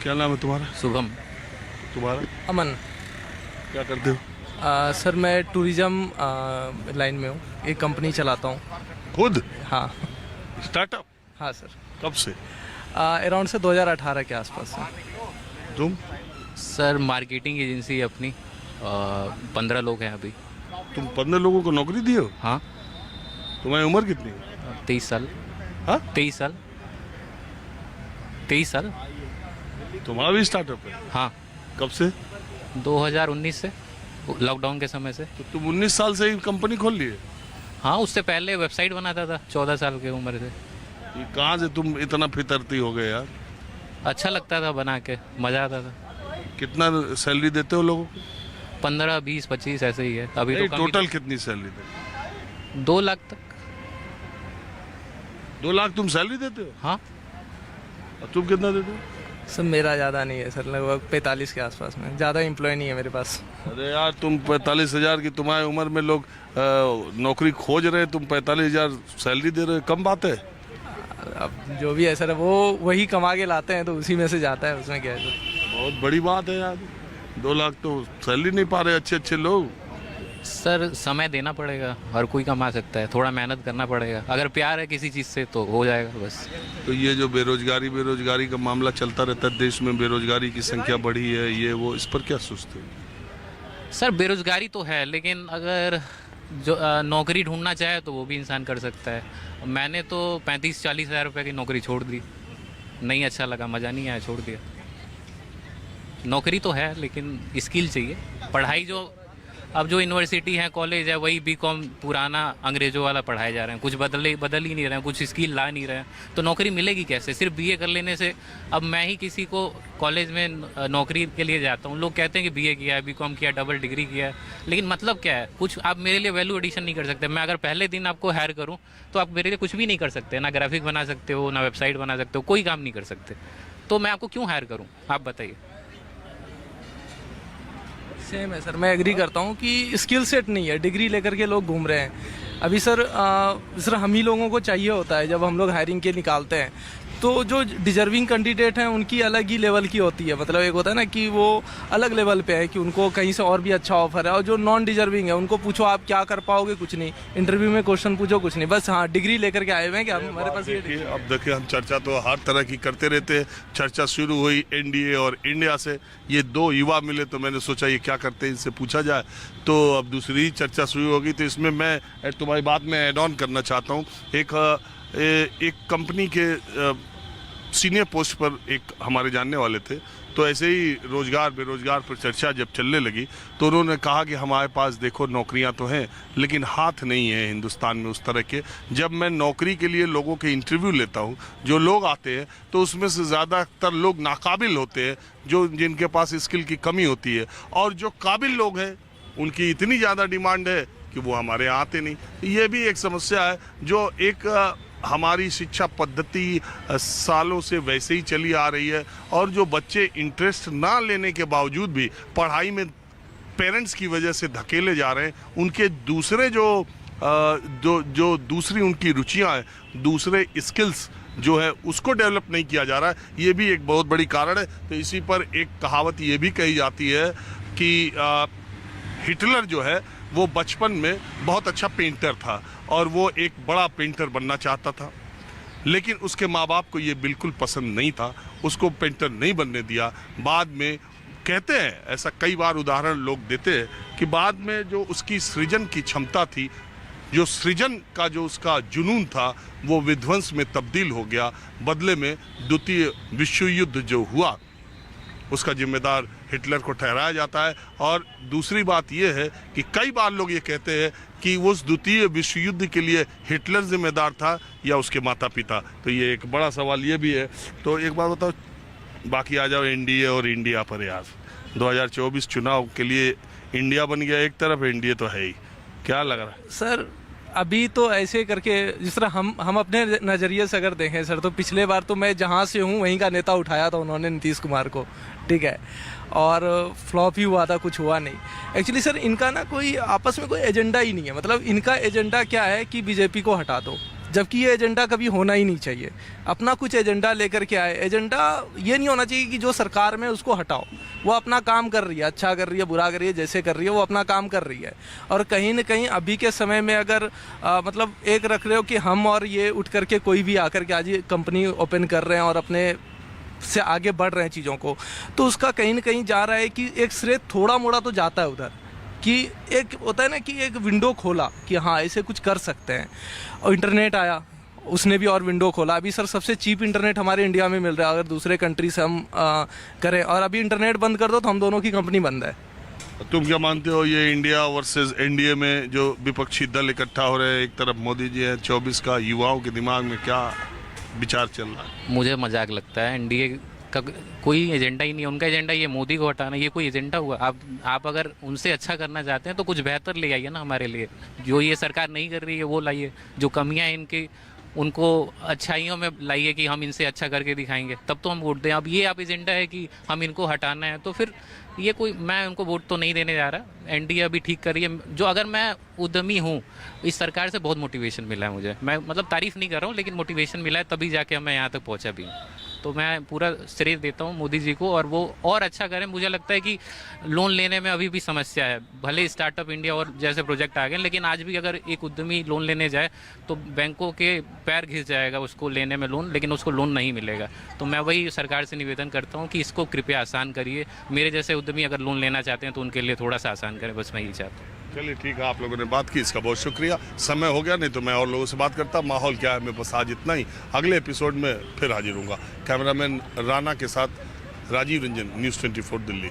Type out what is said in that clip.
क्या नाम है तुम्हारा? शुभम। तुम्हारा? अमन। क्या करते हो? सर मैं टूरिज़्म लाइन में हूँ, एक कंपनी चलाता हूँ। खुद हाँ। स्टार्टअप? हाँ सर। कब से? अराउंड से 2018 के आसपास से। तुम? सर मार्केटिंग एजेंसी है अपनी, 15 लोग हैं अभी। तुम 15 लोगों को नौकरी दी हो? हाँ। तुम्हारी उम्र कितनी है? 23 साल। हाँ? 23 साल। 23 साल। तुम्हारा भी स्टार्टअप है? हाँ। कब से? 2019 से, लॉकडाउन के समय से। तो तुम 19 साल से ही कंपनी खोल लिए? हाँ, उससे पहले वेबसाइट बनाता था 14 साल की उम्र से। ये कहाँ से तुम इतना फितरती हो गए यार? अच्छा लगता था बना के, मज़ा आता था। कितना सैलरी देते हो लोगों को? 15, 20, 25 ऐसे ही है अभी। नहीं, तो कम ही- टोटल कितनी सैलरी देते 2 लाख तक। हो? 2 लाख तुम सैलरी देते हो? हाँ। और तुम कितना देते हो? सर मेरा ज़्यादा नहीं है सर, लगभग 45 के आसपास में। ज़्यादा एम्प्लॉय नहीं है मेरे पास। अरे यार, तुम 45,000 की तुम्हारी उम्र में लोग नौकरी खोज रहे हैं, तुम 45,000 सैलरी दे रहे हो, कम बात है? अब जो भी है सर, वो वही कमा के लाते हैं तो उसी में से जाता है, उसमें क्या है सर। बहुत बड़ी बात है यार। 2 लाख तो सैलरी नहीं पा रहे अच्छे अच्छे लोग। सर समय देना पड़ेगा, हर कोई कमा सकता है, थोड़ा मेहनत करना पड़ेगा। अगर प्यार है किसी चीज़ से तो हो जाएगा बस। तो ये जो बेरोजगारी का मामला चलता रहता है, देश में बेरोजगारी की संख्या बढ़ी है, ये वो, इस पर क्या सोचते हो? सर बेरोजगारी तो है, लेकिन अगर जो नौकरी ढूंढना चाहे तो वो भी इंसान कर सकता है। मैंने तो 35-40 हज़ार रुपये की नौकरी छोड़ दी, नहीं अच्छा लगा, मज़ा नहीं आया, छोड़ दिया। नौकरी तो है लेकिन स्किल चाहिए। पढ़ाई जो अब जो यूनिवर्सिटी है, कॉलेज है, वही बीकॉम पुराना अंग्रेजों वाला पढ़ाए जा रहे हैं, कुछ बदल ही नहीं रहे हैं, कुछ स्किल ला नहीं रहे हैं, तो नौकरी मिलेगी कैसे? सिर्फ बीए कर लेने से। अब मैं ही किसी को कॉलेज में नौकरी के लिए जाता हूँ, लोग कहते हैं कि बीए किया है, बीकॉम किया, डबल डिग्री किया है, लेकिन मतलब क्या है? कुछ आप मेरे लिए वैल्यू एडिशन नहीं कर सकते। मैं अगर पहले दिन आपको हायर करूँ तो आप मेरे लिए कुछ भी नहीं कर सकते, ना ग्राफिक बना सकते हो, ना वेबसाइट बना सकते हो, कोई काम नहीं कर सकते, तो मैं आपको क्यों हायर करूँ? आप बताइए। सेम है सर, मैं एग्री करता हूँ कि स्किल सेट नहीं है, डिग्री लेकर के लोग घूम रहे हैं अभी सर। सर हम ही लोगों को चाहिए होता है जब हम लोग हायरिंग के निकालते हैं, तो जो डिजर्विंग कैंडिडेट हैं उनकी अलग ही लेवल की होती है। मतलब एक होता है ना कि वो अलग लेवल पे है कि उनको कहीं से और भी अच्छा ऑफर है, और जो नॉन डिजर्विंग है उनको पूछो आप क्या कर पाओगे, कुछ नहीं। इंटरव्यू में क्वेश्चन पूछो, कुछ नहीं, बस हाँ डिग्री लेकर के आए हुए हैं कि हमारे पास ये डिग्री। अब देखिए, हम चर्चा तो हर तरह की करते रहते हैं। चर्चा शुरू हुई एनडीए और इंडिया से, ये 2 युवा मिले तो मैंने सोचा ये क्या करते हैं, इनसे पूछा जाए। तो अब दूसरी चर्चा शुरू होगी, तो इसमें मैं तुम्हारी बात में ऐड ऑन करना चाहता हूँ। एक कंपनी के सीनियर पोस्ट पर एक हमारे जानने वाले थे, तो ऐसे ही रोजगार बेरोजगार पर चर्चा जब चलने लगी तो उन्होंने कहा कि हमारे पास देखो नौकरियां तो हैं, लेकिन हाथ नहीं है हिंदुस्तान में उस तरह के। जब मैं नौकरी के लिए लोगों के इंटरव्यू लेता हूं, जो लोग आते हैं तो उसमें से ज़्यादातर लोग नाकाबिल होते हैं, जिनके पास स्किल की कमी होती है, और जो काबिल लोग हैं उनकी इतनी ज़्यादा डिमांड है कि वो हमारे यहाँ आते नहीं। ये भी एक समस्या है, जो एक हमारी शिक्षा पद्धति सालों से वैसे ही चली आ रही है, और जो बच्चे इंटरेस्ट ना लेने के बावजूद भी पढ़ाई में पेरेंट्स की वजह से धकेले जा रहे हैं, उनके दूसरे जो दूसरी उनकी रुचियां हैं, दूसरे स्किल्स जो है उसको डेवलप नहीं किया जा रहा है। ये भी एक बहुत बड़ी कारण है। तो इसी पर एक कहावत ये भी कही जाती है कि हिटलर जो है वो बचपन में बहुत अच्छा पेंटर था, और वो एक बड़ा पेंटर बनना चाहता था, लेकिन उसके माँ बाप को ये बिल्कुल पसंद नहीं था, उसको पेंटर नहीं बनने दिया। बाद में कहते हैं, ऐसा कई बार उदाहरण लोग देते हैं, कि बाद में जो उसकी सृजन की क्षमता थी, जो सृजन का जो उसका जुनून था, वो विध्वंस में तब्दील हो गया। बदले में द्वितीय विश्व युद्ध जो हुआ उसका जिम्मेदार हिटलर को ठहराया जाता है। और दूसरी बात यह है कि कई बार लोग ये कहते हैं कि उस द्वितीय विश्व युद्ध के लिए हिटलर जिम्मेदार था या उसके माता पिता। तो ये एक बड़ा सवाल ये भी है। तो एक बात बताओ, बाकी आ जाओ एनडीए और इंडिया पर। यार 2024 चुनाव के लिए इंडिया बन गया एक तरफ, एनडीए तो है ही, क्या लग रहा है? सर अभी तो ऐसे करके, जिस तरह हम अपने नज़रिए से अगर देखें सर, तो पिछले बार तो मैं जहाँ से हूँ वहीं का नेता उठाया था उन्होंने, नीतीश कुमार को, ठीक है, और फ्लॉप ही हुआ था, कुछ हुआ नहीं। एक्चुअली सर इनका ना कोई आपस में कोई एजेंडा ही नहीं है। मतलब इनका एजेंडा क्या है कि बीजेपी को हटा दो, जबकि ये एजेंडा कभी होना ही नहीं चाहिए। अपना कुछ एजेंडा लेकर के आए। एजेंडा ये नहीं होना चाहिए कि जो सरकार में उसको हटाओ, वो अपना काम कर रही है, अच्छा कर रही है, बुरा कर रही है, जैसे कर रही है वो अपना काम कर रही है। और कहीं ना कहीं अभी के समय में अगर मतलब एक रख रहे हो कि हम और ये उठ करके कोई भी आकर के आज ये कंपनी ओपन कर रहे हैं और अपने से आगे बढ़ रहे हैं चीज़ों को, तो उसका कहीं ना कहीं जा रहा है कि एक श्रेय थोड़ा मोड़ा तो जाता है उधर, कि एक होता है ना कि एक विंडो खोला कि हाँ ऐसे कुछ कर सकते हैं, और इंटरनेट आया उसने भी और विंडो खोला। अभी सर सबसे चीप इंटरनेट हमारे इंडिया में मिल रहा है, अगर दूसरे कंट्री से हम करें, और अभी इंटरनेट बंद कर दो तो हम दोनों की कंपनी बंद है। तुम क्या मानते हो ये इंडिया वर्सेस एनडीए में जो विपक्षी दल इकट्ठा हो रहे हैं, एक तरफ मोदी जी है, 24 का युवाओं के दिमाग में क्या विचार चल रहा है? मुझे मजाक लगता है। एनडीए का कोई एजेंडा ही नहीं है, उनका एजेंडा ये मोदी को हटाना, ये कोई एजेंडा हुआ? आप अगर उनसे अच्छा करना चाहते हैं तो कुछ बेहतर ले आइए ना हमारे लिए, जो ये सरकार नहीं कर रही है वो लाइए, जो कमियां हैं इनकी उनको अच्छाइयों में लाइए कि हम इनसे अच्छा करके दिखाएंगे, तब तो हम वोट दें। अब ये आप एजेंडा है कि हम इनको हटाना है, तो फिर ये कोई, मैं उनको वोट तो नहीं देने जा रहा। एनडीए अभी ठीक कर रही है। जो अगर मैं उद्यमी हूँ, इस सरकार से बहुत मोटिवेशन मिला है मुझे, मैं मतलब तारीफ नहीं कर रहा हूँ लेकिन मोटिवेशन मिला है, तभी जाके मैं यहाँ तक पहुँचा भी हूँ। तो मैं पूरा श्रेय देता हूँ मोदी जी को, और वो और अच्छा करें। मुझे लगता है कि लोन लेने में अभी भी समस्या है, भले स्टार्टअप इंडिया और जैसे प्रोजेक्ट आ गए, लेकिन आज भी अगर एक उद्यमी लोन लेने जाए तो बैंकों के पैर घिस जाएगा उसको लेने में लोन, लेकिन उसको लोन नहीं मिलेगा। तो मैं वही सरकार से निवेदन करता हूँ कि इसको कृपया आसान करिए। मेरे जैसे उद्यमी अगर लोन लेना चाहते हैं तो उनके लिए थोड़ा सा आसान करें, बस मैं यही चाहता हूँ। चलिए ठीक है, आप लोगों ने बात की, इसका बहुत शुक्रिया। समय हो गया, नहीं तो मैं और लोगों से बात करता। माहौल क्या है, मेरे पास आज इतना ही। अगले एपिसोड में फिर हाजिर होऊंगा। कैमरामैन राना के साथ राजीव रंजन, न्यूज़ 24 दिल्ली।